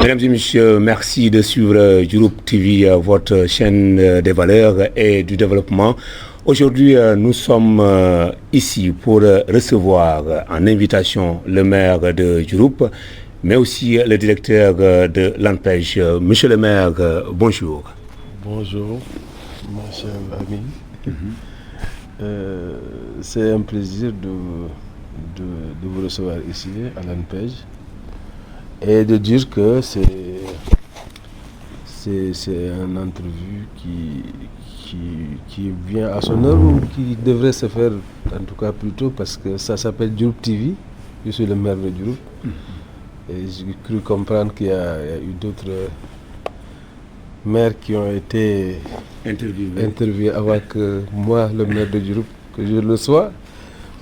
Mesdames et messieurs, merci de suivre Diouroup TV, votre chaîne des valeurs et du développement. Aujourd'hui, nous sommes ici pour recevoir en invitation le maire de Diouroup, mais aussi le directeur de l'ANPEJ. Monsieur le maire, bonjour. Bonjour, mon cher ami. C'est un plaisir de vous recevoir ici à l'ANPEJ et de dire que c'est une entrevue qui vient à son heure ou qui devrait se faire en tout cas plus tôt parce que ça s'appelle Diouroup TV. Je suis le maire de Diouroup et j'ai cru comprendre qu'il y a eu d'autres maires qui ont été interviewés avant que moi, le maire de Diouroup, que je le sois.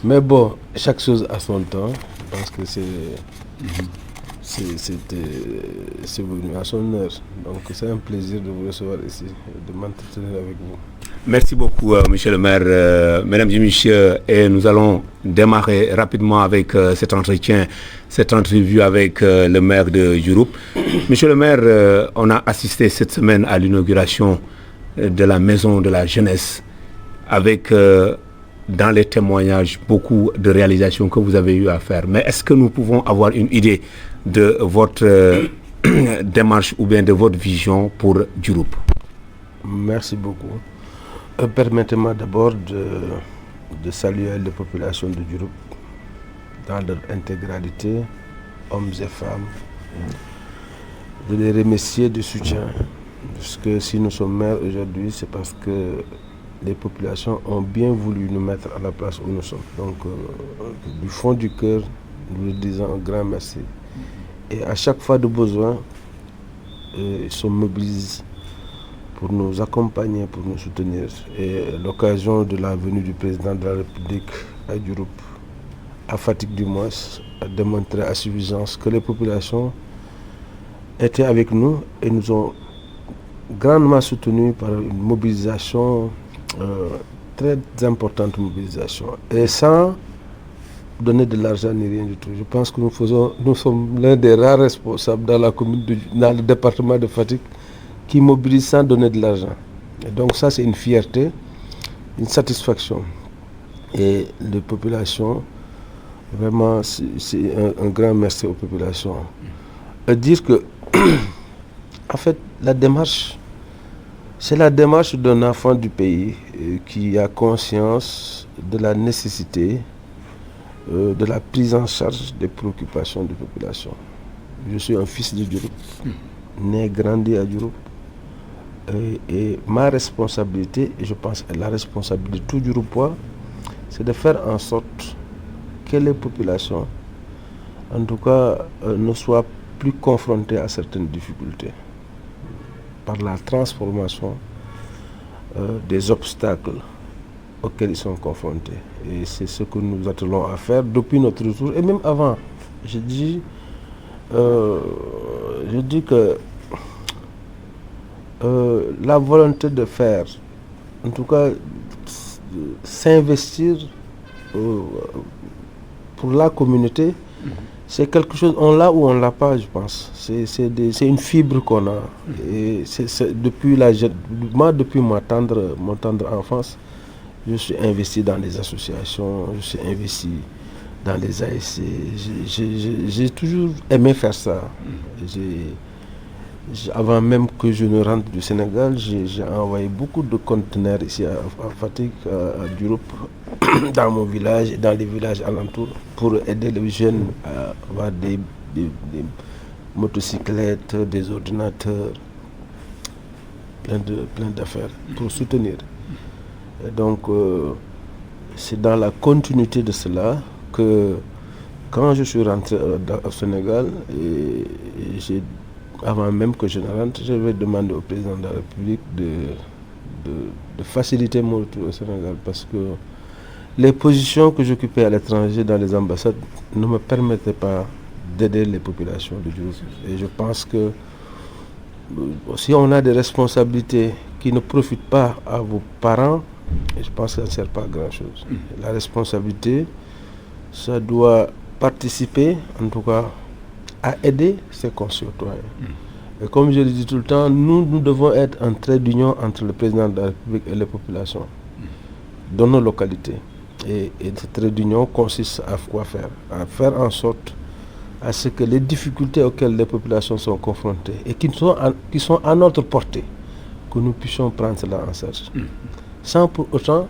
Mais bon, chaque chose a son temps. Je pense que c'est venu à son heure. Donc c'est un plaisir de vous recevoir ici et de m'entretenir avec vous. Merci beaucoup, monsieur le maire. Mesdames et messieurs, et nous allons démarrer rapidement avec cet entretien, cette entrevue avec le maire de Diouroup. Monsieur le maire, on a assisté cette semaine à l'inauguration de la maison de la jeunesse avec dans les témoignages beaucoup de réalisations que vous avez eu à faire. Mais est-ce que nous pouvons avoir une idée de votre démarche ou bien de votre vision pour Diouroup? Merci beaucoup. Permettez-moi d'abord de saluer les populations de Diouroup dans leur intégralité, hommes et femmes, de les remercier du soutien. Parce que si nous sommes maires aujourd'hui, c'est parce que les populations ont bien voulu nous mettre à la place où nous sommes. Donc, du fond du cœur, nous leur disons un grand merci. Et à chaque fois de besoin, ils se mobilisent pour nous accompagner, pour nous soutenir. Et l'occasion de la venue du président de la République à Diouroup, à Fatick du moins, a démontré à suffisance que les populations étaient avec nous et nous ont grandement soutenus par une mobilisation, très importante mobilisation. Et sans donner de l'argent ni rien du tout. Je pense que nous sommes l'un des rares responsables dans la commune, dans le département de Fatick, qui mobilise sans donner de l'argent. Et donc ça, c'est une fierté, une satisfaction. Et les populations, vraiment, c'est un grand merci aux populations. Et dire que, en fait, la démarche, c'est la démarche d'un enfant du pays qui a conscience de la nécessité de la prise en charge des préoccupations des populations. Je suis un fils de Diouroup, né, grandi à Diouroup. Et ma responsabilité, et je pense que la responsabilité de tout Diouroupois, c'est de faire en sorte que les populations, en tout cas, ne soient plus confrontées à certaines difficultés par la transformation des obstacles auxquels ils sont confrontés. Et c'est ce que nous attelons à faire depuis notre retour, et même avant. Je dis que la volonté de faire, en tout cas, s'investir pour la communauté, c'est quelque chose, on l'a ou on ne l'a pas, je pense. C'est une fibre qu'on a. Et depuis ma tendre enfance, je suis investi dans les associations, je suis investi dans les ASC. J'ai toujours aimé faire ça. Avant même que je ne rentre du Sénégal, j'ai envoyé beaucoup de conteneurs ici à Fatick, à Diouroup, dans mon village et dans les villages alentours, pour aider les jeunes à avoir des motocyclettes, des ordinateurs, plein d'affaires pour soutenir. Et donc, c'est dans la continuité de cela que, quand je suis rentré au Sénégal, avant même que je ne rentre, je vais demander au président de la République de faciliter mon retour au Sénégal, parce que les positions que j'occupais à l'étranger dans les ambassades ne me permettaient pas d'aider les populations de Diouroup. Et je pense que si on a des responsabilités qui ne profitent pas à vos parents, je pense que ça ne sert pas à grand chose. La responsabilité, ça doit participer, en tout cas, à aider ses concitoyens. Et comme je le dis tout le temps, nous devons être un trait d'union entre le président de la République et les populations dans nos localités. Et ce trait d'union consiste à quoi faire? À faire en sorte à ce que les difficultés auxquelles les populations sont confrontées et qui sont à notre portée, que nous puissions prendre cela en charge. Sans pour autant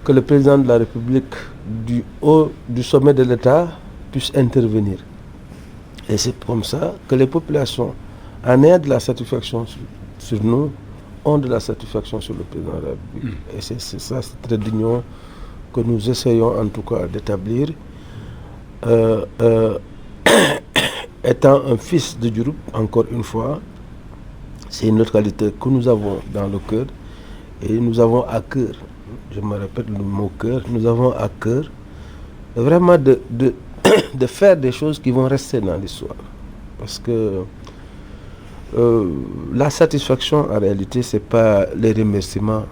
que le président de la République, du haut du sommet de l'État, puisse intervenir. Et c'est comme ça que les populations, en ayant de la satisfaction sur nous, ont de la satisfaction sur le président de la République. Et c'est ça, ce trait d'union que nous essayons en tout cas d'établir. Étant un fils de Diouroup, encore une fois, c'est une autre qualité que nous avons dans le cœur et nous avons à cœur, je me répète le mot cœur, nous avons à cœur vraiment de faire des choses qui vont rester dans l'histoire. Parce que la satisfaction en réalité, c'est pas les remerciements.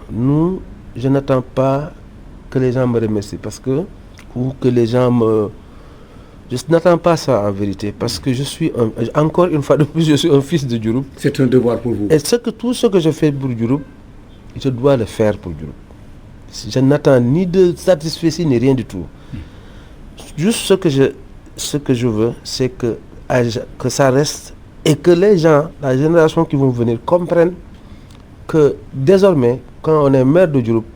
Je n'attends pas que les gens me remercient ou que les gens me... Je n'attends pas ça en vérité, parce que je suis, encore une fois de plus, je suis un fils de Diouroup. C'est un devoir pour vous. Et tout ce que je fais pour Diouroup, je dois le faire pour Diouroup. Je n'attends ni de satisfaction ni rien du tout. Juste ce que je veux, c'est que ça reste et que les gens, la génération qui vont venir, comprennent que désormais, quand on est maire de Diouroup,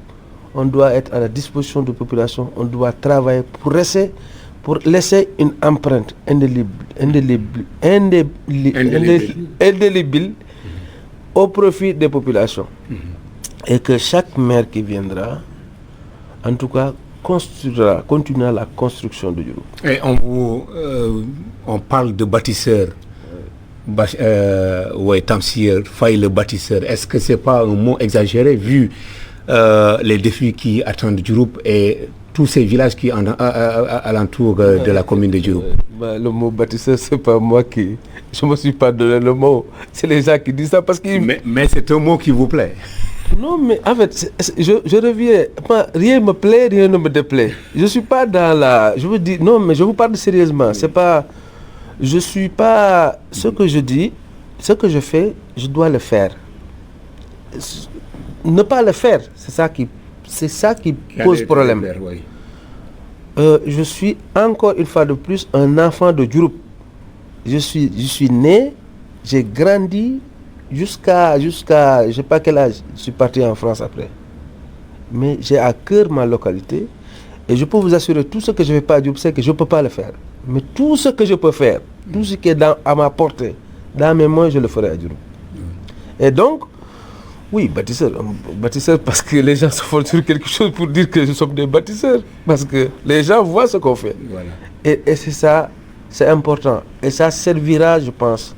on doit être à la disposition de la population, on doit travailler pour laisser une empreinte indélébile au profit des populations. Et que chaque maire qui viendra, en tout cas, continuera la construction de Diouroup. Et on parle de bâtisseur. Tamsir Faye le bâtisseur. Est-ce que c'est pas un mot exagéré vu les défis qui attendent Diouroup et tous ces villages qui alentourent de la commune de Diouroup? Le mot bâtisseur, c'est pas moi qui... Je me suis pas donné le mot. C'est les gens qui disent ça parce qu'ils... Mais c'est un mot qui vous plaît. Non, mais en fait, je reviens. Rien me plaît, rien ne me déplaît. Je suis pas dans la... Je vous dis... Non, mais je vous parle sérieusement. C'est pas... Je suis pas... Ce que je dis, ce que je fais, je dois le faire. Ne pas le faire, c'est ça qui pose problème. Je suis encore une fois de plus un enfant de Diouroup. Je suis né, j'ai grandi jusqu'à je sais pas quel âge. Je suis parti en France après. Mais j'ai à cœur ma localité et je peux vous assurer tout ce que je ne vais pas à Diouroup, c'est que je ne peux pas le faire. Mais tout ce que je peux faire, tout ce qui est à ma portée, dans mes mains, je le ferai à Diouroup. Et donc, oui, bâtisseur parce que les gens se font sur quelque chose pour dire que nous sommes des bâtisseurs. Parce que les gens voient ce qu'on fait. Voilà. Et c'est ça, c'est important. Et ça servira, je pense.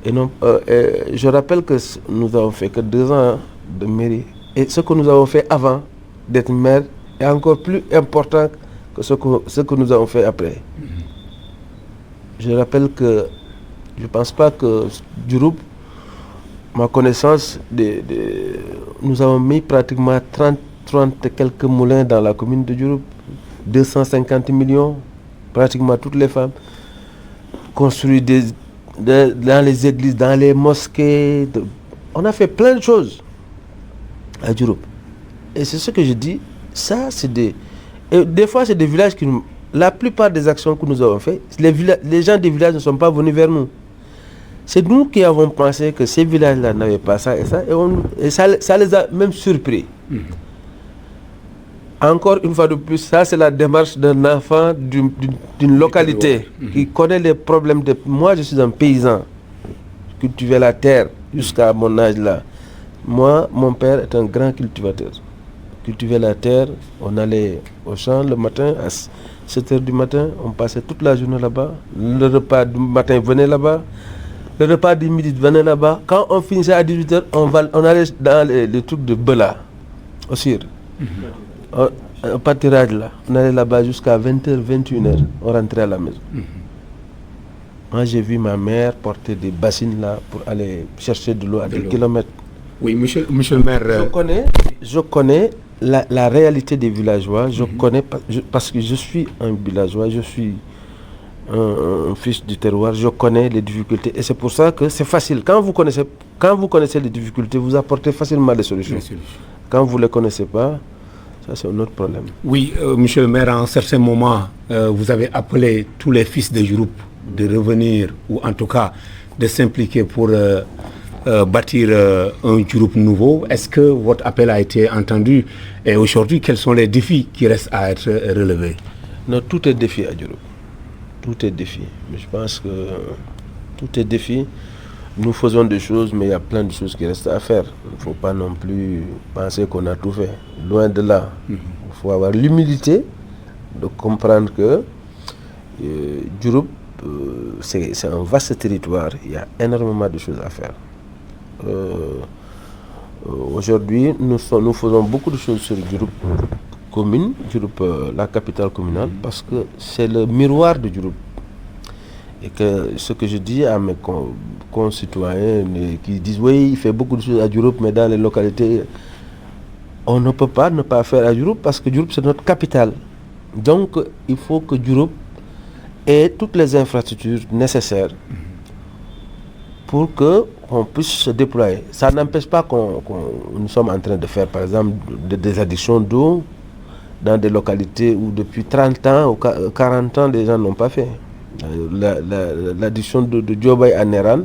Et non, je rappelle que nous avons fait que 2 ans de mairie. Et ce que nous avons fait avant d'être maire est encore plus important que ce que nous avons fait après. Je rappelle que je ne pense pas que Diouroup, ma connaissance, nous avons mis pratiquement 30 et quelques moulins dans la commune de Diouroup, 250 millions, pratiquement toutes les femmes, construit dans les églises, dans les mosquées. On a fait plein de choses à Diouroup. Et c'est ce que je dis, ça c'est des fois c'est des villages qui nous... La plupart des actions que nous avons fait, les gens des villages ne sont pas venus vers nous. C'est nous qui avons pensé que ces villages-là n'avaient pas ça et ça, et ça les a même surpris. Encore une fois de plus, ça c'est la démarche d'un enfant d'une localité qui connaît les problèmes de... Moi je suis un paysan, je cultivais la terre jusqu'à mon âge là. Moi, mon père est un grand cultivateur. Cultivait la terre, on allait au champ le matin à 7h du matin, on passait toute la journée là-bas. Le repas du matin venait là-bas. Le repas du midi venait là-bas. Quand on finissait à 18h, on allait dans les trucs de Bela, au Sir. Un pâturage là. On allait là-bas jusqu'à 20h, 21h. On rentrait à la maison. Moi, j'ai vu ma mère porter des bassines là pour aller chercher de l'eau à des kilomètres. Oui, monsieur le maire... Je connais la réalité des villageois. Je connais parce que je suis un villageois. Je suis un fils du terroir, je connais les difficultés et c'est pour ça que c'est facile. Quand vous connaissez les difficultés, vous apportez facilement des solutions. Quand vous ne les connaissez pas, ça c'est un autre problème. Oui, monsieur le maire, à un certain moment, vous avez appelé tous les fils de Diouroup de revenir, ou en tout cas de s'impliquer pour bâtir un Diouroup nouveau. Est-ce que votre appel a été entendu? Et aujourd'hui, quels sont les défis qui restent à être relevés? Non, tout est défi à Diouroup. Tout est défi. Mais je pense que tout est défi. Nous faisons des choses, mais il y a plein de choses qui restent à faire. Il ne faut pas non plus penser qu'on a tout fait. Loin de là. Il faut avoir l'humilité de comprendre que Diouroup, c'est un vaste territoire. Il y a énormément de choses à faire. Aujourd'hui, nous faisons beaucoup de choses sur Diouroup commune, Diouroup, la capitale communale, parce que c'est le miroir de Diouroup. Et que ce que je dis à mes concitoyens qui disent oui, il fait beaucoup de choses à Diouroup, mais dans les localités, on ne peut pas ne pas faire à Diouroup parce que Diouroup c'est notre capitale. Donc il faut que Diouroup ait toutes les infrastructures nécessaires pour qu'on puisse se déployer. Ça n'empêche pas nous sommes en train de faire par exemple des adductions d'eau dans des localités où depuis 30 ans ou 40 ans les gens n'ont pas fait. L'addition de Diobaye à Néran,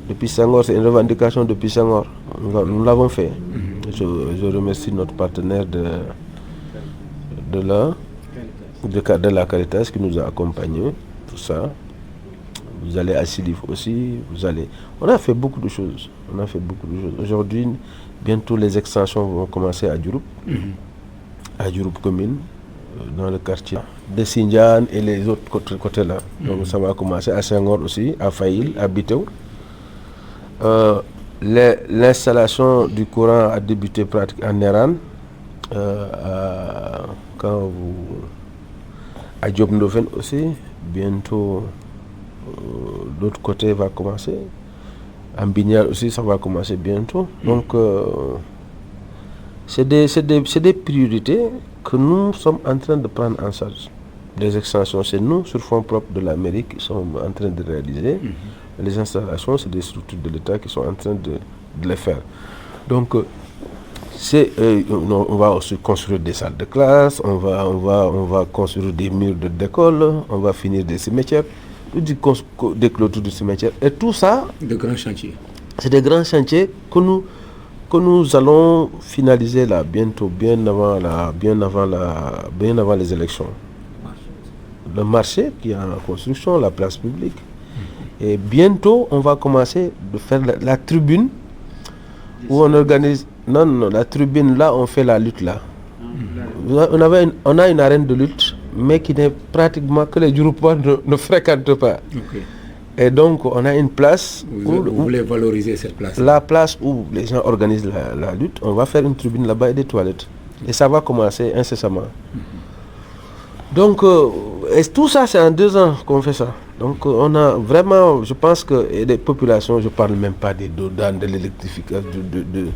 depuis Senghor, c'est une revendication depuis Senghor. Nous l'avons fait. Je remercie notre partenaire de la Caritas qui nous a accompagnés, tout ça. Vous allez à Silif aussi, on a fait beaucoup de choses. Aujourd'hui, bientôt les extensions vont commencer à Diouroup, à Diouroup commune, dans le quartier de Sindian et les autres côtés là. Donc ça va commencer à Senghor aussi, à Faïl, à Biteau. L'installation du courant a débuté pratiquement à Néran. À Diop Ndofen aussi, bientôt l'autre côté va commencer. À Mbignal aussi, ça va commencer bientôt. Donc c'est des priorités que nous sommes en train de prendre en charge. Les extensions, c'est nous, sur fonds propres de la mairie, qui sommes en train de réaliser. Les installations, c'est des structures de l'État qui sont en train de les faire. Donc, on va aussi construire des salles de classe, on va construire des murs d'école, on va finir des cimetières, des clôtures de cimetières. Et tout ça... De grands chantiers. C'est des grands chantiers que nous allons finaliser là bientôt, bien avant les élections. Le marché qui est en construction, la place publique. Et bientôt, on va commencer de faire la tribune où on organise... Non, la tribune là, on fait la lutte là. On a une arène de lutte, mais qui n'est pratiquement que les Diouroupois ne fréquentent pas. Okay. Et donc, on a une place... Vous voulez valoriser cette place? La place où les gens organisent la lutte, on va faire une tribune là-bas et des toilettes. Et ça va commencer incessamment. Donc, et tout ça, c'est en 2 ans qu'on fait ça. Donc, on a vraiment, je pense que des populations, je ne parle même pas des dodans, de l'électrification, de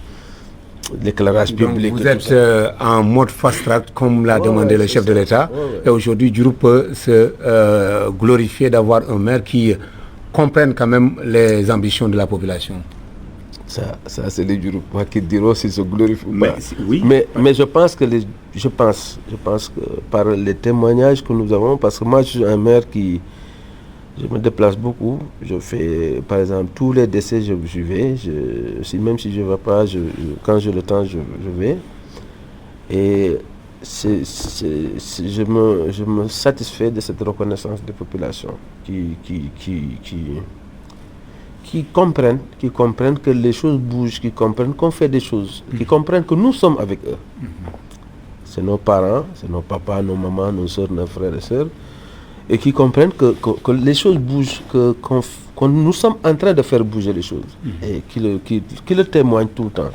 l'éclairage public. Vous êtes en mode fast-track, comme l'a demandé le chef de l'État. Et aujourd'hui, Diouroup peut se glorifier d'avoir un maire qui comprenne quand même les ambitions de la population. Ça c'est les Diouroupois qui diront s'ils se glorifient ou pas. Oui. Mais je pense que par les témoignages que nous avons, parce que moi je suis un maire je me déplace beaucoup, je fais par exemple tous les décès, je vais, même si je ne vais pas, quand j'ai le temps, je vais. Et je me satisfais de cette reconnaissance des populations qui comprennent que les choses bougent, qui comprennent qu'on fait des choses, qui comprennent que nous sommes avec eux. C'est nos parents, c'est nos papas, nos mamans, nos soeurs, nos frères et sœurs, et qui comprennent que les choses bougent, que nous sommes en train de faire bouger les choses, et qui le témoignent tout le temps.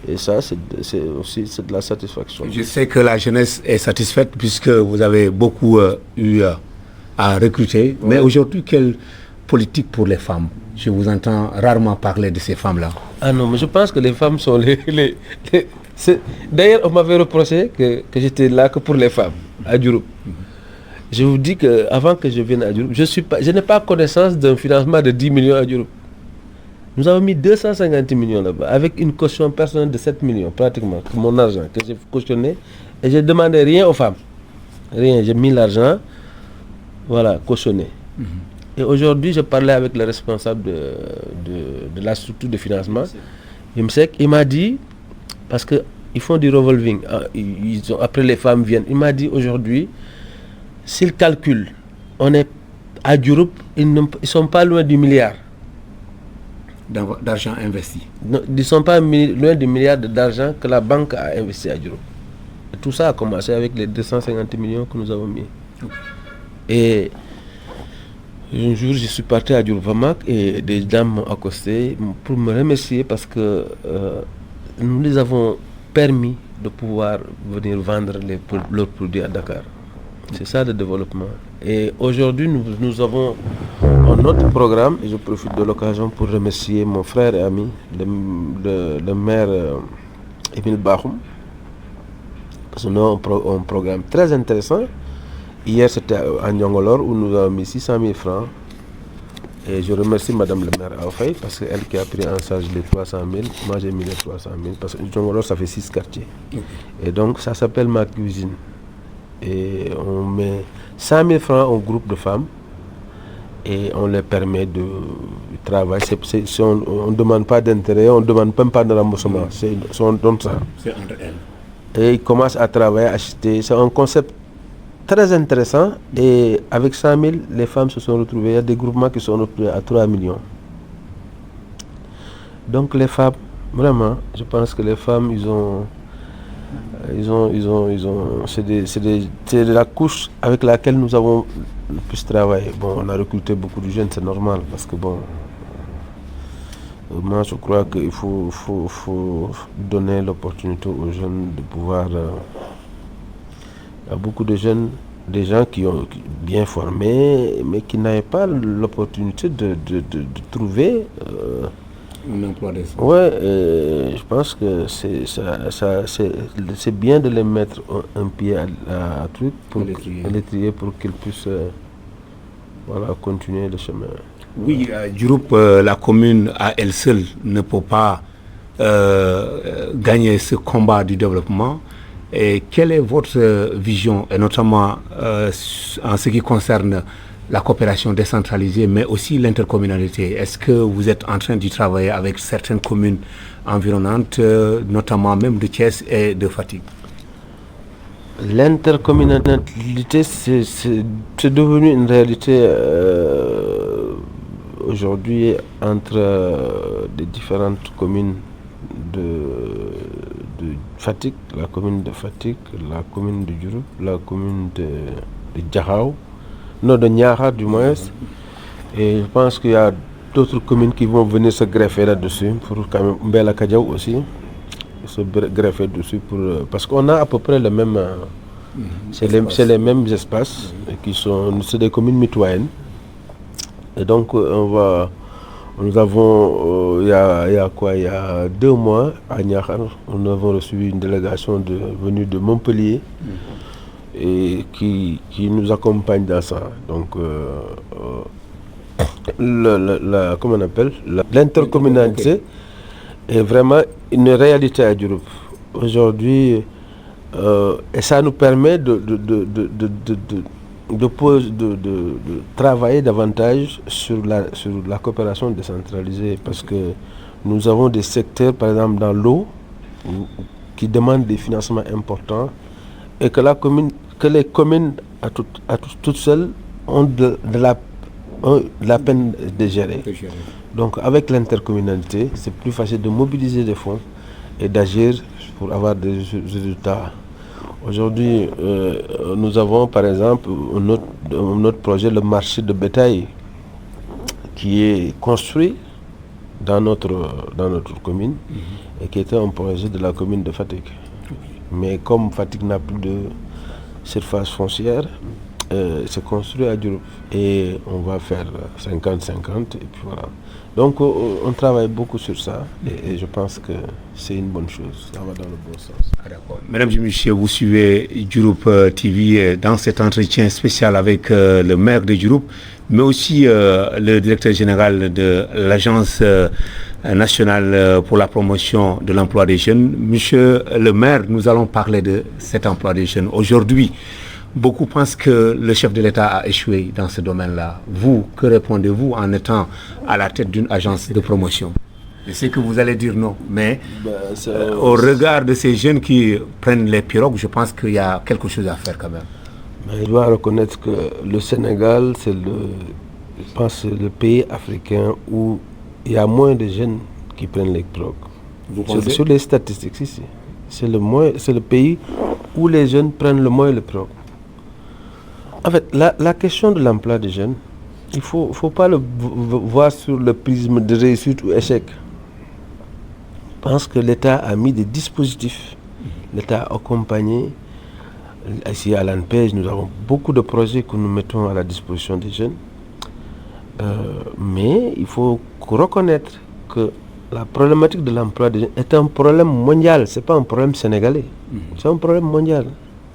Et ça, c'est de la satisfaction. Je sais que la jeunesse est satisfaite puisque vous avez beaucoup eu à recruter, mais aujourd'hui, quelle politique pour les femmes? Je vous entends rarement parler de ces femmes-là. Ah non, mais je pense que les femmes sont D'ailleurs, on m'avait reproché que j'étais là que pour les femmes, à Diouroup. Je vous dis qu'avant que je vienne à Diouroup, je n'ai pas connaissance d'un financement de 10 millions à Diouroup. Nous avons mis 250 millions là-bas, avec une caution personnelle de 7 millions, pratiquement, mon argent, que j'ai cautionné. Et je ne demandais rien aux femmes. Rien, j'ai mis l'argent, voilà, cautionné. Et aujourd'hui, je parlais avec le responsable de la structure de financement, il m'a dit, parce qu'ils font du revolving, après les femmes viennent, il m'a dit aujourd'hui, s'ils calculent, on est à Diouroup, ils ne sont pas loin du milliard. D'argent investi. Non, ils ne sont pas loin du milliard d'argent que la banque a investi à Diouroup. Tout ça a commencé avec les 250 millions que nous avons mis. Et un jour, je suis parti à Diouroup et des dames m'ont accosté pour me remercier parce que nous les avons permis de pouvoir venir vendre leurs produits à Dakar. C'est ça le développement. Et aujourd'hui, nous avons un autre programme, et je profite de l'occasion pour remercier mon frère et ami, le maire Émile Bahoum. Parce que nous avons un programme très intéressant. Hier, c'était à Nyongolor où nous avons mis 600 000 francs. Et je remercie Madame le maire Aoufay parce qu'elle qui a pris en charge les 300 000. Moi, j'ai mis les 300 000 parce que Nyongolor, ça fait 6 quartiers. Et donc, ça s'appelle Ma Cuisine. Et on met 100 000 francs au groupe de femmes et on leur permet de travailler. On ne demande pas d'intérêt, on ne demande même pas de remboursement. On donne ça. C'est entre elles. Et ils commencent à travailler, à acheter. C'est un concept très intéressant. Et avec 100 000, les femmes se sont retrouvées. Il y a des groupements qui sont retrouvés à 3 millions. Donc les femmes, vraiment, je pense que les femmes, c'est de la couche avec laquelle nous avons le plus travaillé. Bon, on a recruté beaucoup de jeunes, c'est normal, parce que bon, moi je crois qu'il faut donner l'opportunité aux jeunes de pouvoir... il y a beaucoup de jeunes, des gens qui ont bien formés, mais qui n'avaient pas l'opportunité de trouver... un emploi décent. Ouais, je pense que c'est bien de les mettre un pied à truc pour l'étrier pour qu'ils puissent continuer le chemin. Oui, Diouroup, la commune à elle seule ne peut pas gagner ce combat du développement. Et quelle est votre vision, et notamment en ce qui concerne la coopération décentralisée, mais aussi l'intercommunalité? Est-ce que vous êtes en train d'y travailler avec certaines communes environnantes, notamment même de Thiès et de Fatick? L'intercommunalité, c'est devenu une réalité aujourd'hui entre les différentes communes de Fatick, la commune de Fatick, la commune de Diouroup, la commune de Diakhao, non de Niakhar du moins. Et je pense qu'il y a d'autres communes qui vont venir se greffer là-dessus, pour quand même Mbella Kadiaw aussi, se greffer dessus, parce qu'on a à peu près le même... c'est les mêmes espaces, c'est des communes mitoyennes. Et donc nous avons, il y a 2 mois à Niakhar, nous avons reçu une délégation venue de Montpellier et qui nous accompagne dans ça. Donc, comment on appelle, l'intercommunalité est vraiment une réalité à Diouroup. Aujourd'hui, et ça nous permet de travailler davantage sur la coopération décentralisée, parce que nous avons des secteurs, par exemple dans l'eau, qui demandent des financements importants et que les communes à toutes seules ont de la peine de gérer. Donc avec l'intercommunalité, c'est plus facile de mobiliser des fonds et d'agir pour avoir des résultats. Aujourd'hui, nous avons par exemple un autre projet, le marché de bétail, qui est construit dans notre commune et qui était un projet de la commune de Fatick. Mais comme Fatick n'a plus de surface foncière, c'est construit à Diouroup. Et on va faire 50-50 et puis voilà. Donc on travaille beaucoup sur ça et je pense que c'est une bonne chose. Ça va dans le bon sens. Ah, d'accord. Mesdames et messieurs, vous suivez Diouroup TV dans cet entretien spécial avec le maire de Diouroup, mais aussi le directeur général de l'Agence nationale pour la promotion de l'emploi des jeunes. Monsieur le maire, nous allons parler de cet emploi des jeunes. Aujourd'hui, beaucoup pensent que le chef de l'État a échoué dans ce domaine-là. Vous, que répondez-vous en étant à la tête d'une agence de promotion? Je sais que vous allez dire non, mais au regard de ces jeunes qui prennent les pirogues, je pense qu'il y a quelque chose à faire quand même. Mais il doit reconnaître que le Sénégal, c'est le pays africain où il y a moins de jeunes qui prennent les pirogues. Vous pensez? Sur les statistiques, ici, c'est le pays où les jeunes prennent le moins les pirogues. En fait, la question de l'emploi des jeunes, il ne faut pas le voir sur le prisme de réussite ou échec. Je pense que l'État a mis des dispositifs. L'État a accompagné. Ici à l'ANPEJ, nous avons beaucoup de projets que nous mettons à la disposition des jeunes. Mais il faut reconnaître que la problématique de l'emploi des jeunes est un problème mondial. Ce n'est pas un problème sénégalais. C'est un problème mondial.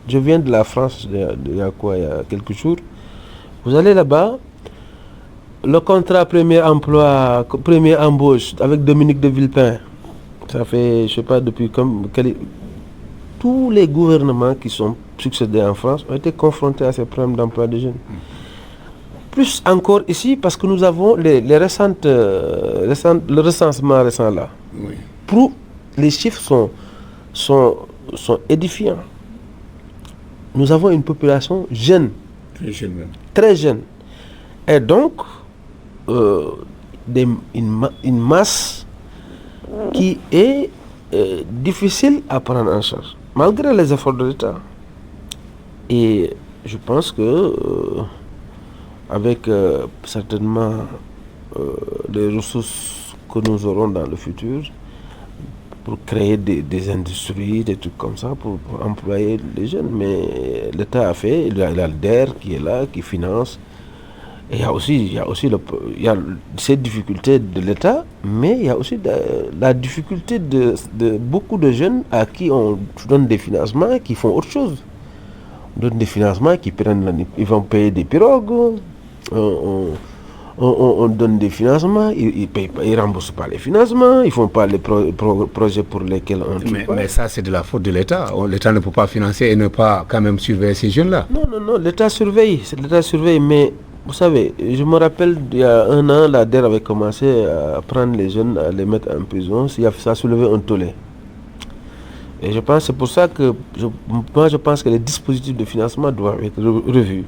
Je viens de la France il y a quelques jours. Vous allez là-bas, le contrat premier emploi, premier embauche avec Dominique de Villepin, ça fait, je ne sais pas depuis tous les gouvernements qui sont succédés en France ont été confrontés à ces problèmes d'emploi des jeunes. Plus encore ici, parce que nous avons le recensement récent là. Oui. Les chiffres sont édifiants. Nous avons une population jeune. Très jeune même. Très jeune. Et donc, une masse qui est difficile à prendre en charge, malgré les efforts de l'État. Et je pense que, avec certainement les ressources que nous aurons dans le futur, pour créer des industries, des trucs comme ça, pour employer les jeunes. Mais l'État a fait, il y a le DER qui est là, qui finance. Et il y a aussi ces difficultés de l'État, mais il y a aussi la difficulté de beaucoup de jeunes à qui on donne des financements qui font autre chose. On donne des financements ils vont payer des pirogues, on donne des financements, ils ne remboursent pas les financements, ils ne font pas les projets pour lesquels on trouve pas. Mais ça, c'est de la faute de l'État. L'État ne peut pas financer et ne pas quand même surveiller ces jeunes-là. Non, l'État surveille, mais vous savez, je me rappelle, il y a un an, la DER avait commencé à prendre les jeunes, à les mettre en prison, ça a soulevé un tollé. Et je pense, c'est pour ça que je pense que les dispositifs de financement doivent être revus.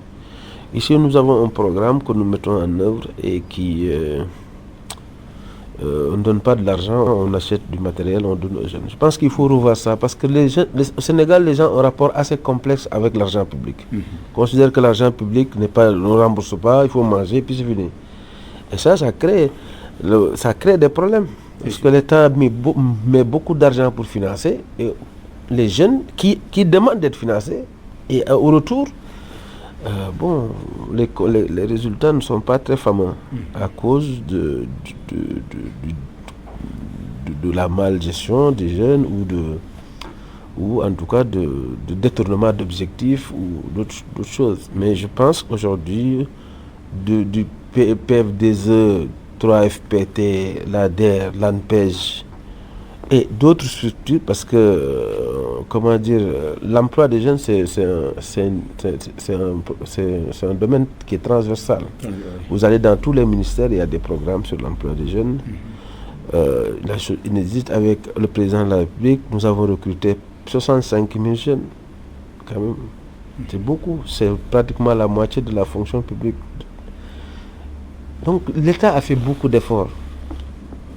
Ici, nous avons un programme que nous mettons en œuvre et qui... on ne donne pas de l'argent, on achète du matériel, on donne aux jeunes. Je pense qu'il faut revoir ça parce que au Sénégal, les gens ont un rapport assez complexe avec l'argent public. On considère que l'argent public on ne rembourse pas, il faut manger, puis c'est fini. Et ça crée des problèmes. Parce que l'État met beaucoup d'argent pour financer et les jeunes qui demandent d'être financés et au retour, les résultats ne sont pas très fameux à cause de la malgestion des jeunes ou en tout cas de détournement d'objectifs ou d'autres choses. Mais je qu'aujourd'hui, qu'aujourd'hui, du PFDE, 3FPT, l'ADER, l'ANPEJ et d'autres structures, parce que, l'emploi des jeunes, c'est un domaine qui est transversal. Vous allez dans tous les ministères, il y a des programmes sur l'emploi des jeunes. La chose inédite, avec le président de la République, nous avons recruté 65 000 jeunes. Quand même, c'est beaucoup. C'est pratiquement la moitié de la fonction publique. Donc, l'État a fait beaucoup d'efforts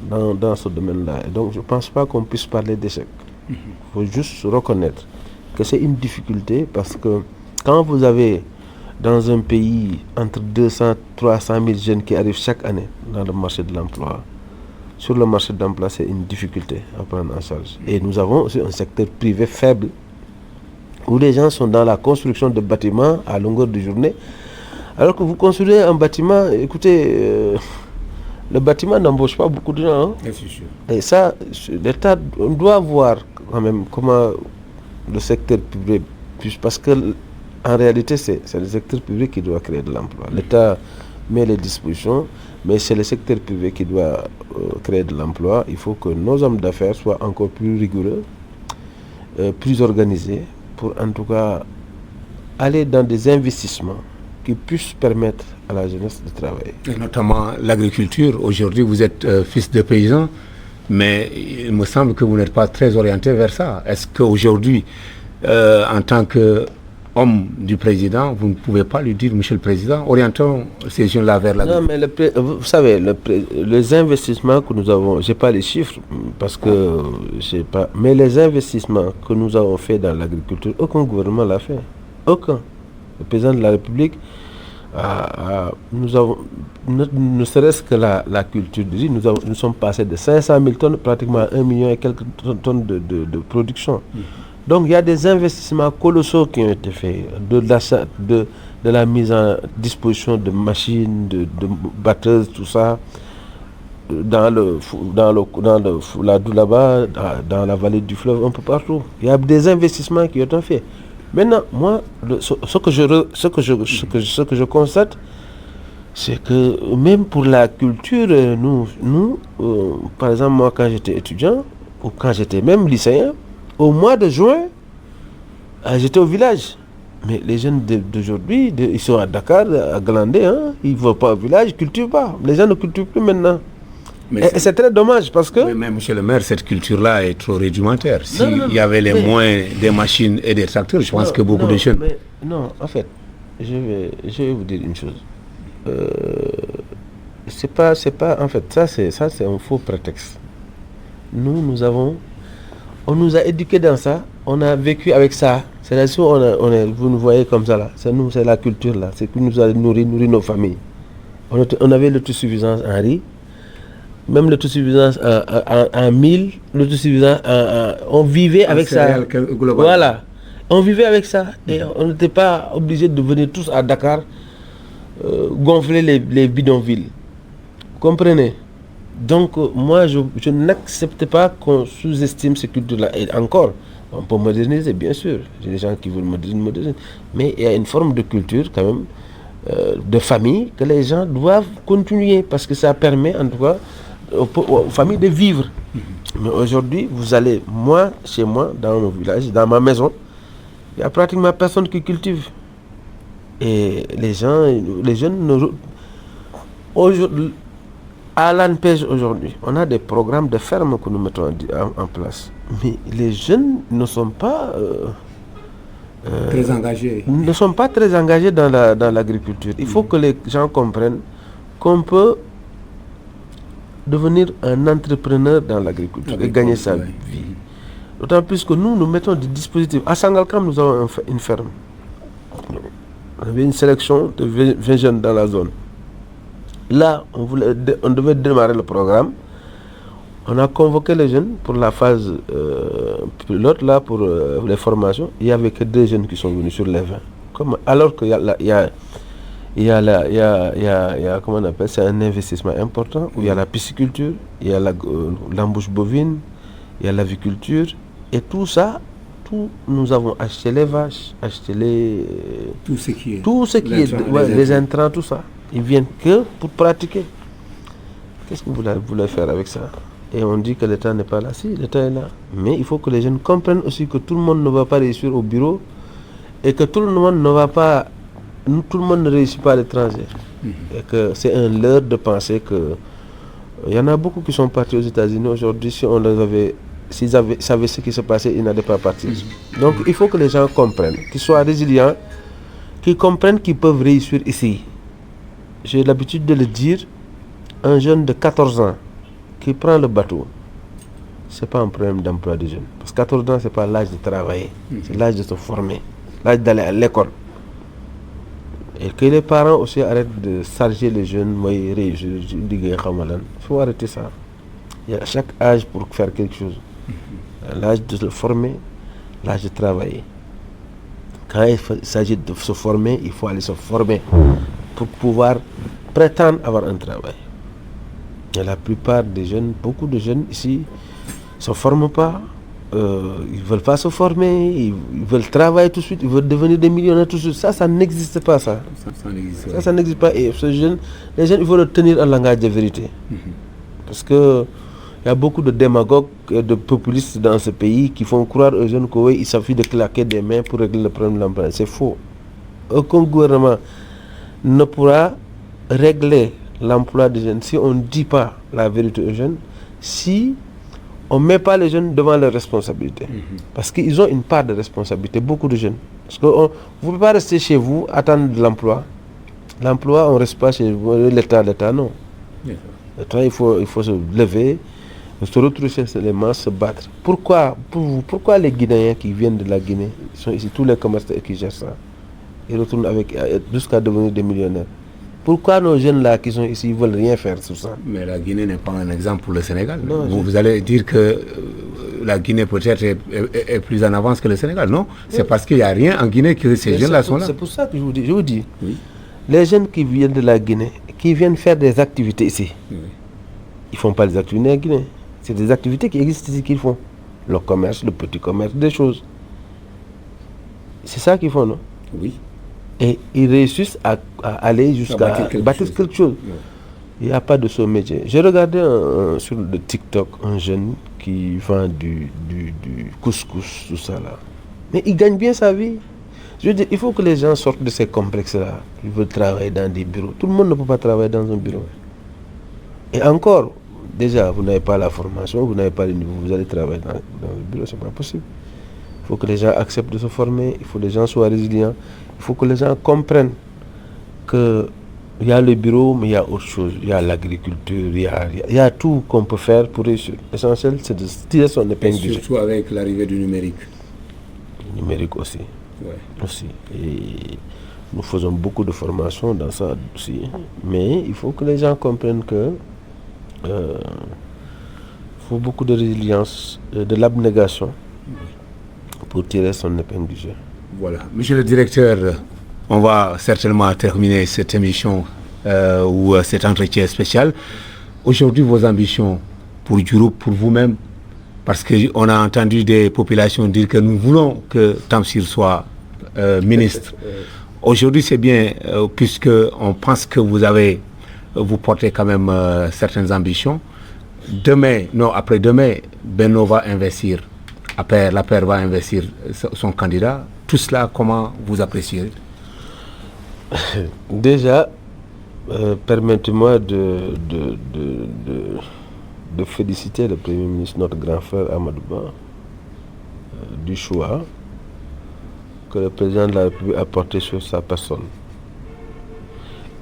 dans ce domaine-là. Et donc, je ne pense pas qu'on puisse parler d'échec. Il faut juste reconnaître que c'est une difficulté parce que quand vous avez dans un pays entre 200 et 300 000 jeunes qui arrivent chaque année dans le marché de l'emploi, sur le marché de l'emploi, c'est une difficulté à prendre en charge. Et nous avons aussi un secteur privé faible où les gens sont dans la construction de bâtiments à longueur de journée. Alors que vous construisez un bâtiment, écoutez, le bâtiment n'embauche pas beaucoup de gens. Hein. Et ça, l'État, on doit voir quand même comment le secteur privé puisse, parce que en réalité, c'est le secteur privé qui doit créer de l'emploi. L'État met les dispositions, mais c'est le secteur privé qui doit créer de l'emploi. Il faut que nos hommes d'affaires soient encore plus rigoureux, plus organisés, pour en tout cas aller dans des investissements qui puissent permettre à la jeunesse de travailler. Et notamment l'agriculture. Aujourd'hui, vous êtes fils de paysan, mais il me semble que vous n'êtes pas très orienté vers ça. Est-ce qu'aujourd'hui, en tant qu'homme du président, vous ne pouvez pas lui dire, Monsieur le Président, orientons ces jeunes-là vers l'agriculture? Non, mais vous savez, les investissements que nous avons, je n'ai pas les chiffres, parce que je sais pas, mais les investissements que nous avons faits dans l'agriculture, aucun gouvernement l'a fait. Aucun. Le président de la République, nous avons, ne serait-ce que la culture de riz, nous sommes passés de 500 000 tonnes pratiquement à 1 million et quelques tonnes de production. Donc il y a des investissements colossaux qui ont été faits, de la mise en disposition de machines, de batteuses, tout ça, dans la Doulaba, dans la vallée du fleuve, un peu partout. Il y a des investissements qui ont été faits. Maintenant, moi, ce que je constate, c'est que même pour la culture, nous par exemple, moi, quand j'étais étudiant, ou quand j'étais même lycéen, au mois de juin, j'étais au village. Mais les jeunes d'aujourd'hui, ils sont à Dakar, à Galandé, hein, ils ne vont pas au village, ils ne cultivent pas. Les gens ne cultivent plus maintenant. Et c'est très dommage parce que... Mais monsieur le maire, cette culture-là est trop rudimentaire. S'il y avait les moyens des machines et des tracteurs, je pense que beaucoup de jeunes... Non, en fait, je vais vous dire une chose. C'est pas, en fait, ça c'est un faux prétexte. On nous a éduqués dans ça, on a vécu avec ça. C'est là-dessus, vous nous voyez comme ça là. C'est nous, c'est la culture là. C'est qui nous a nourri nos familles. On avait l'autosuffisance en riz. Même l'autosuffisance en mil, l'autosuffisance on vivait avec ça. Voilà. On vivait avec ça. Et on n'était pas obligé de venir tous à Dakar gonfler les bidonvilles. Vous comprenez? Donc moi je n'accepte pas qu'on sous-estime ces cultures-là. Et encore, on peut moderniser, bien sûr. Il y a des gens qui veulent moderniser. Mais il y a une forme de culture quand même, de famille, que les gens doivent continuer. Parce que ça permet en tout cas aux familles de vivre. Mais aujourd'hui, vous allez, chez moi, dans mon village, dans ma maison, il n'y a pratiquement personne qui cultive. Et les jeunes, à l'ANPEJ aujourd'hui, on a des programmes de ferme que nous mettons en place. Mais les jeunes ne sont pas très engagés. Ne sont pas très engagés dans l'agriculture. Il faut que les gens comprennent qu'on peut devenir un entrepreneur dans l'agriculture et gagner sa vie. D'autant plus que nous mettons des dispositifs. À Sangalkam, nous avons une ferme. On avait une sélection de 20 jeunes dans la zone. Là, on devait démarrer le programme. On a convoqué les jeunes pour la phase pilote, là, pour les formations. Il n'y avait que 2 jeunes qui sont venus sur les 20. Alors qu'il y a comment on appelle, c'est un investissement important où il y a la pisciculture, il y a l'embouche bovine, il y a l'aviculture et tout ça, nous avons acheté les vaches, acheté tout ce qui est les intrants, tout ça. Ils viennent que pour pratiquer. Qu'est-ce que vous voulez faire avec ça? Et on dit que l'État n'est pas là. Si, l'État est là. Mais il faut que les jeunes comprennent aussi que tout le monde ne va pas réussir au bureau et que tout le monde ne réussit pas à l'étranger. Et que c'est un leurre de penser que... Il y en a beaucoup qui sont partis aux États-Unis aujourd'hui. S'ils savaient ce qui se passait, ils n'allaient pas partir. Donc il faut que les gens comprennent, qu'ils soient résilients, qu'ils comprennent qu'ils peuvent réussir ici. J'ai l'habitude de le dire, un jeune de 14 ans qui prend le bateau, ce n'est pas un problème d'emploi des jeunes. Parce que 14 ans, ce n'est pas l'âge de travailler, c'est l'âge de se former, l'âge d'aller à l'école. Et que les parents aussi arrêtent de charger les jeunes, il faut arrêter ça. Il y a chaque âge pour faire quelque chose. L'âge de se former, l'âge de travailler. Quand il s'agit de se former, il faut aller se former pour pouvoir prétendre avoir un travail. Et la plupart des jeunes, beaucoup de jeunes ici, ne se forment pas. Ils ne veulent pas se former, ils veulent travailler tout de suite, ils veulent devenir des millionnaires tout de suite. Ça n'existe pas, ça. Ça n'existe pas. Et les jeunes, il faut retenir un langage de vérité. Parce que il y a beaucoup de démagogues et de populistes dans ce pays qui font croire aux jeunes qu'il suffit de claquer des mains pour régler le problème de l'emploi. C'est faux. Aucun gouvernement ne pourra régler l'emploi des jeunes si on ne dit pas la vérité aux jeunes, si on ne met pas les jeunes devant leurs responsabilités. Parce qu'ils ont une part de responsabilité, beaucoup de jeunes. Parce que vous ne pouvez pas rester chez vous, attendre de l'emploi. L'emploi, on ne reste pas chez vous, l'État, non. L'État, il faut se lever, se retrouver sur les mains, se battre. Pourquoi les Guinéens qui viennent de la Guinée, ils sont ici, tous les commerçants qui gèrent ça, ils retournent jusqu'à devenir des millionnaires? Pourquoi nos jeunes là qui sont ici ne veulent rien faire sur ça? Mais la Guinée n'est pas un exemple pour le Sénégal. Non, vous allez dire que la Guinée peut-être est plus en avance que le Sénégal, non? C'est parce qu'il n'y a rien en Guinée que ces jeunes-là sont là. C'est pour ça que je vous dis. Oui. Les jeunes qui viennent de la Guinée, qui viennent faire des activités ici, ils ne font pas des activités en Guinée. C'est des activités qui existent ici qu'ils font. Le commerce, le petit commerce, des choses. C'est ça qu'ils font, non? Oui. Et ils réussissent à aller jusqu'à bâtir quelque chose. Il n'y a pas de ce métier. J'ai regardé sur le TikTok un jeune qui vend du couscous, tout ça là. Mais il gagne bien sa vie. Je veux dire, il faut que les gens sortent de ces complexes-là. Ils veulent travailler dans des bureaux. Tout le monde ne peut pas travailler dans un bureau. Et encore, déjà, vous n'avez pas la formation, vous n'avez pas le niveau, vous allez travailler dans le bureau, c'est pas possible. Il faut que les gens acceptent de se former, il faut que les gens soient résilients, il faut que les gens comprennent qu'il y a le bureau, mais il y a autre chose. Il y a l'agriculture, il y a tout qu'on peut faire pour réussir. L'essentiel, c'est de tirer son épingle du jeu. Surtout avec l'arrivée du numérique. Le numérique aussi. Ouais. Aussi. Et nous faisons beaucoup de formations dans ça aussi. Mais il faut que les gens comprennent que faut beaucoup de résilience, de l'abnégation pour tirer son épingle du jeu. Voilà. Monsieur le directeur, on va certainement terminer cette émission ou cet entretien spécial. Aujourd'hui, vos ambitions pour Diouroup, pour vous-même, parce qu'on a entendu des populations dire que nous voulons que Tamsir soit ministre. Aujourd'hui, c'est bien, puisqu'on pense que vous portez quand même certaines ambitions. Après-demain, Benno va investir, la paire va investir son candidat. Tout cela, comment vous appréciez? Déjà, permettez-moi de féliciter le Premier ministre, notre grand frère Amadou Ba, du choix que le président de la République a porté sur sa personne.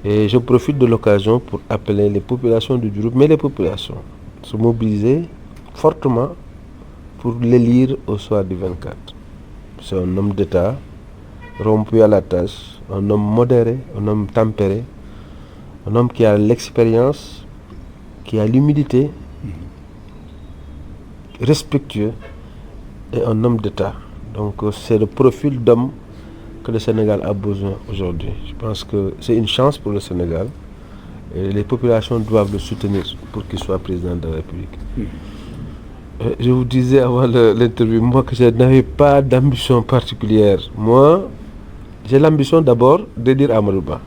Et je profite de l'occasion pour appeler les populations du Diouroup, mais les populations, se mobiliser fortement pour l'élire au soir du 24. C'est un homme d'État, rompu à la tâche, un homme modéré, un homme tempéré, un homme qui a l'expérience, qui a l'humilité, respectueux et un homme d'État. Donc c'est le profil d'homme que le Sénégal a besoin aujourd'hui. Je pense que c'est une chance pour le Sénégal et les populations doivent le soutenir pour qu'il soit président de la République. Je vous disais avant l'interview, moi, que je n'avais pas d'ambition particulière. Moi, j'ai l'ambition d'abord de dire à Amadou Ba.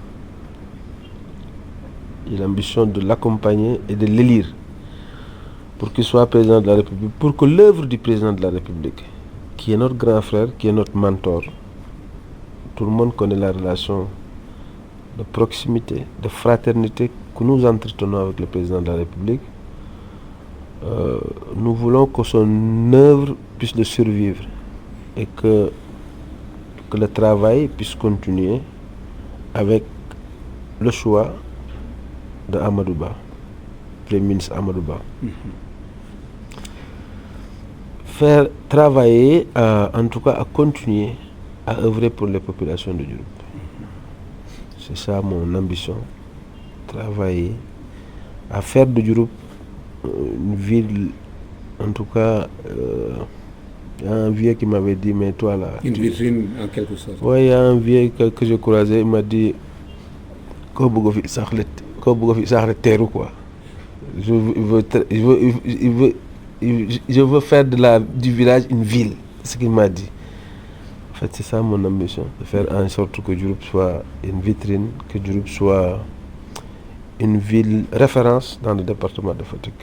J'ai l'ambition de l'accompagner et de l'élire pour qu'il soit président de la République, pour que l'œuvre du président de la République, qui est notre grand frère, qui est notre mentor, tout le monde connaît la relation de proximité, de fraternité que nous entretenons avec le président de la République. Nous voulons que son œuvre puisse le survivre et que le travail puisse continuer avec le choix de Amadou Ba, Premier ministre Amadou Ba. Faire travailler, en tout cas à continuer à œuvrer pour les populations de Diouroup. C'est ça mon ambition. Travailler à faire de Diouroup une ville, en tout cas, Il y a un vieux qui m'avait dit, mais toi là... Une vitrine en quelque sorte. Oui, il y a un vieux que j'ai croisé, il m'a dit, quoi. Je veux faire du village une ville, c'est ce qu'il m'a dit. En fait, c'est ça mon ambition, de faire en sorte que Diouroup soit une vitrine, que Diouroup soit une ville référence dans le département de Fatick.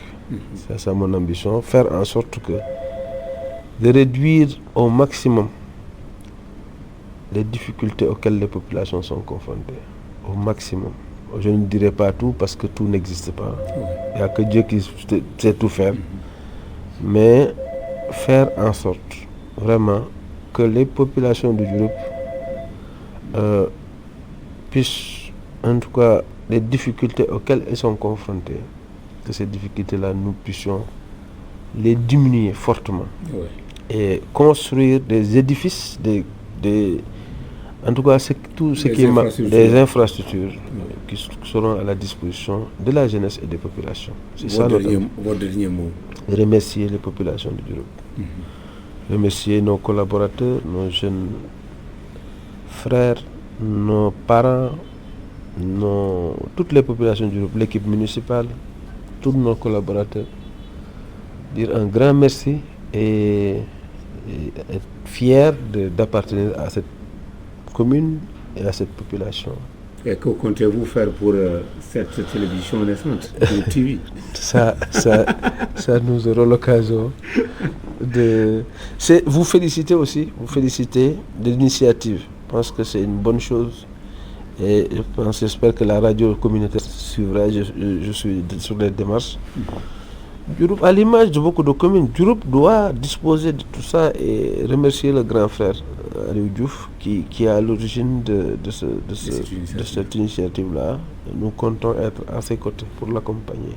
C'est ça mon ambition, faire en sorte de réduire au maximum les difficultés auxquelles les populations sont confrontées, au maximum. Je ne dirai pas tout parce que tout n'existe pas. Il n'y a que Dieu qui sait tout faire. Mais faire en sorte vraiment que les populations de Diouroup puissent, en tout cas, les difficultés auxquelles elles sont confrontées, que ces difficultés-là, nous puissions les diminuer fortement. Et construire des édifices, en tout cas, des infrastructures qui seront à la disposition de la jeunesse et des populations. C'est ça votre dernier mot. Remercier les populations de Diouroup. Remercier nos collaborateurs, nos jeunes frères, nos parents, toutes les populations de Diouroup, l'équipe municipale, tous nos collaborateurs. Dire un grand merci et être fier d'appartenir à cette commune et à cette population. Et que comptez-vous faire pour cette télévision naissante, pour TV? Ça, nous aurons l'occasion de vous féliciter aussi, de l'initiative. Je pense que c'est une bonne chose et j'espère que la radio communautaire suivra. Je suis sur les démarches. Diouroup, à l'image de beaucoup de communes, Diouroup doit disposer de tout ça et remercier le grand frère Aliou Diouf qui est à l'origine de cette initiative-là. Nous comptons être à ses côtés pour l'accompagner,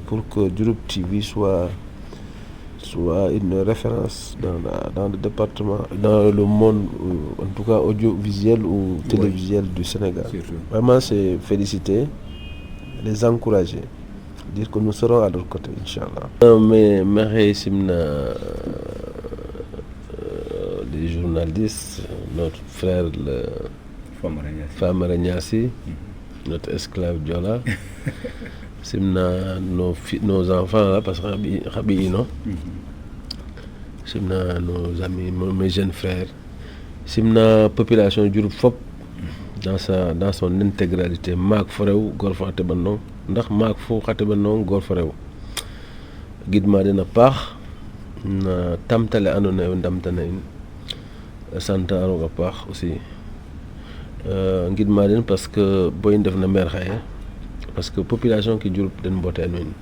pour que Diouroup TV soit une référence dans le département, dans le monde, en tout cas audiovisuel ou télévisuel du Sénégal. Vraiment, c'est féliciter, les encourager. Dire que nous serons à leur côté, Inch'Allah. Mais merci Simna, les journalistes, notre frère Famara Niassi, notre esclave Diola, Simna nos enfants là, parce que Rabi non, Simna nos amis, mes jeunes frères, Simna population Diouroup fop dans son intégralité, maak forew gor fa xate banong ndax maak fo xate banong gor fa rew gidma den a paax na tamtale andoona yee ndamtana in sant a roog a paax aussi ngidma den parce que bo i ndefna maire xaye parce que population ke Diouroup den mbote'an in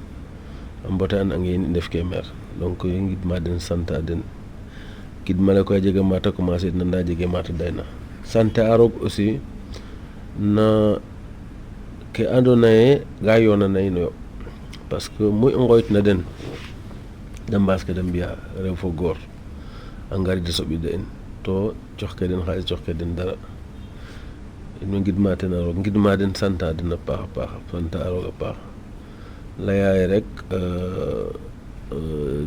a mbote'an'ange in i ndefkee maire donc i ngidma den sant a den gidma le koy a jega maata commencer na ndaa jegee maata dayna sant a roog aussi na ke andoona yee ga yoonana in yo parce que mu i ngooytna den da mbaas ke da mbi'aa rew fo goor a ngariid a soɓida in to cooxke den xaalis cooxke den dara in way ngidma ten a roog ngidma den santa den a paax a paax santa a roog a paax laya ye rek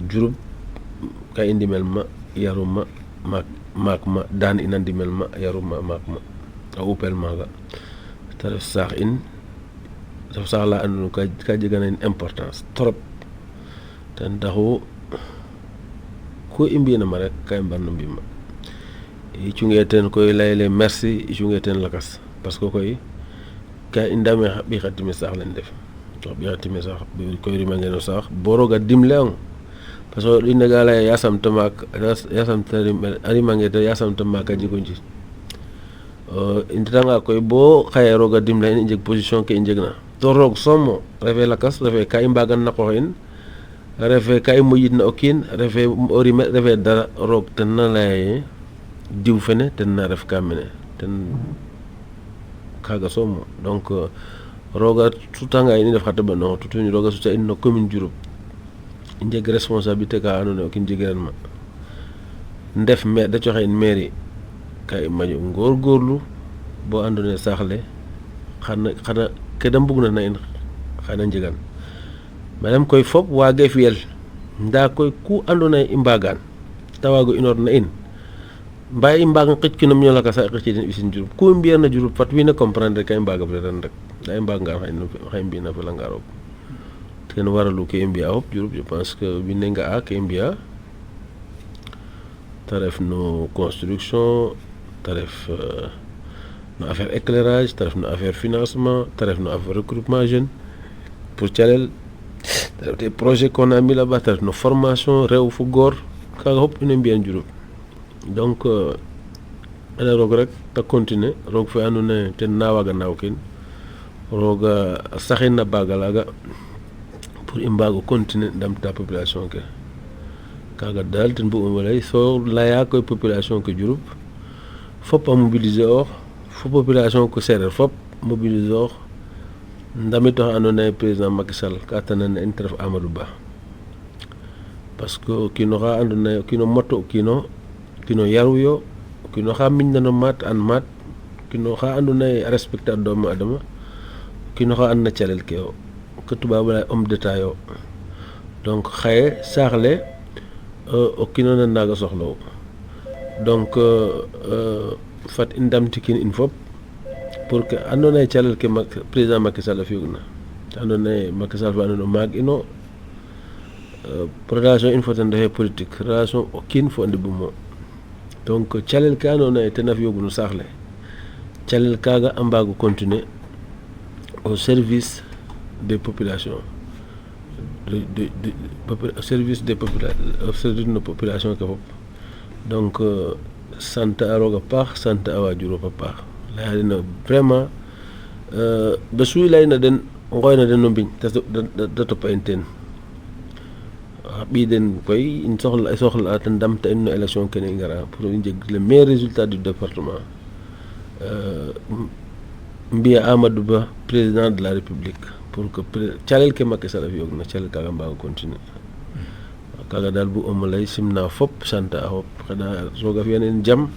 Diouroup ka i ndimel ma yaruma maak ma daan ina ndimel ma yaruma maak ma a upel maaga te ref saax in te ref saax la andoona ka jegana in importance trop ten taxu ku i mbi'na ma rek ka i mbarno mbi' ma i cungee teen koy layele merci i cungee teen lakas parce que koy ka i ndame xa ɓiy xa time saax len ndef to xa ɓiy xa time saax koy rimangee no saax bo roog a dimle'ong parce que i nanga laya yasam ta maak yasam ta a rimange te yasam ta maak a jego njiriñ i ndetanga koy bo xaye roog a dimle in i njeg position ke i njegna to roog soom refee lakas refee ka i mbagan na qoox in refee ka i moƴitna o kiin refee o rime refee dara roog ten na laya ye diw fene ten na ref ka mene ten kaaga soom donc rooga sutanga in i ndef xa teɓanong tutuñ rooga suta in no commune Diouroup i njeg responsabilité ka andoona yee o kiin jegiran ma ndef maire da cooxa in mairie ka i maƴo ngorgorlu bo andoona yee saax le xana ke da mbugna na in xana njegan madame koy fop waagee fi'el ndaa koy ku andoona yee i mbaagaan tawago inorna in mbay i mbaga qickinum ñola ka sa qicciden isin Diouroup ku mbiyana Diouroup fat wiin we comprendre ka i mbaga fuliran rek nda i mbaga ngar xay mbina felanga roog ten waralu ke i mbiya fop Diouroup je pense que wiin we nga'a ke i mbiya ta ref no construction ta ref no affaire éclairage ta ref no affaire financement ta ref no affaire recrutement jeune pour calel ta ref des projets qu'on a mis là-bas ta ref no formation rew fo goor kaga fop ine mbiyan Diouroup donc ana roog rek ta continuer roog fe andoona yee ten na waaga naaw kin rooga saxin na baaga laaga pour i mbaago continuer ndamta population ke kaaga daal ten bug'um o lay so laya koy population ke Diouroup fop a mobiliser oox fo population ke seereer fop mobiliser oox ndamit oxe andoona yee président Macky Sall ka tanana in te ref Amadou Ba parce que o kiin oxa andoona yee o kiin o moto o kiin o yaru yo o kiin oxa miñna no maat an maat o kiin oxa andoona yee a respecter a doomu adama o kiin oxa andna calel ke yo ke tubaab a laya homme d'état yo donc xaye saax le o kiin o nan naaga soxla'u donc fat i ndamtikin in fop pour que andoona yee calel ke président Macky Sall a fi'ugna andoona yee Macky Sall fa andoona yee o maag ino relation in fo ten refee politique relation o kiin fo o ndeɓum o donc calel ke andoona yee ten a fi'oogu no saax le calel kaaga a mbaago continuer au service des populations service des service no population ke fop donc sant a roog a paax sant a waa Diouroup a paax laya den vraiment bes fu i layna den ngooyna den no mbiñ da topa in teen xa ɓiy den koy in soxla ten ndamta in no élection kene i ngara pour i njeg le meilleur résultat du département mbiya Amadou Ba président de la République pour que calel ke Macky Sall a fi'oogna calel kaaga mbaago continuer kaaga daal bu ëmm lay simna fop sant a fop xeɗa roog a fi'an in jam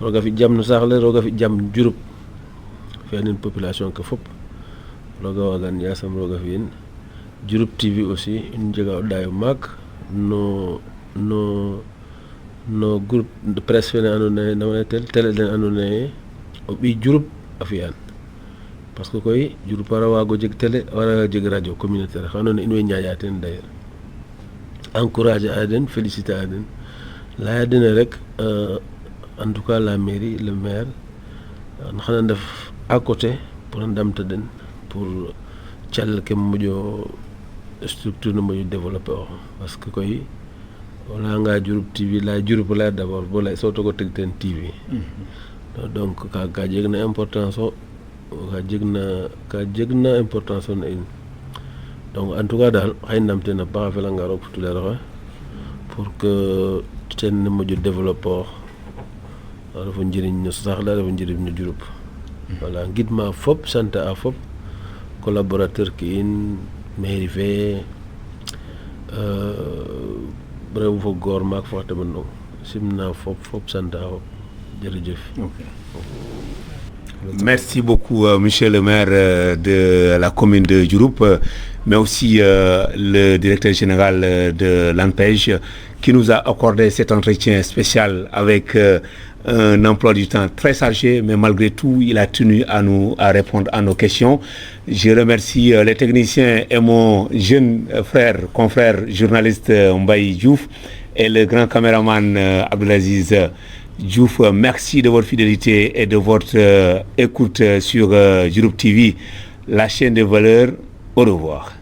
roog a fi jam no saax le roog a fi jam Diouroup fi'an in population ke fop roog a waagan yasam roog a fi'in Diouroup TV aussi in jega o ɗaayo maak no groupe de presse fene andoona yee nama laytel télé den andoona yee o ɓiy Diouroup a fi'an parce que koy Diouroup wara waago jeg télé a wara jeg radio communautaire xa andoona yee in way ñaaƴaa teen d'ailleurs encourager a den féliciter a den laya dene rek en tout cas la mairie le maire xana ndef à côté pour a ndamta den pour calel ke moƴo structure no moƴo développer ox parce que koy o layanga Diouroup TV laya Diouroup o laya d'abord bo lay so togo teg teen TV donc ka jegna importance o ka jegna importance o na in donc en tout cas daal xay ndamten a paax a felanga roog fo tuleer oxe pour que ten ne moƴo développer ox a refo njiriñ no saax le a refo njiriñ no Diouroup voilà ngidma fop sant a fop collaborateur ke in mairie fe rew fo goor maak fo xa teɓandong simna fop sant a fop jërëjëf. Merci beaucoup, monsieur le maire de la commune de Diouroup, mais aussi le directeur général de l'ANPEJ, qui nous a accordé cet entretien spécial avec un emploi du temps très chargé, mais malgré tout, il a tenu à répondre à nos questions. Je remercie les techniciens et mon jeune confrère journaliste Mbaye Diouf et le grand caméraman Abdelaziz Diouf. Merci de votre fidélité et de votre écoute sur Diouroup TV, la chaîne des valeurs. Au revoir.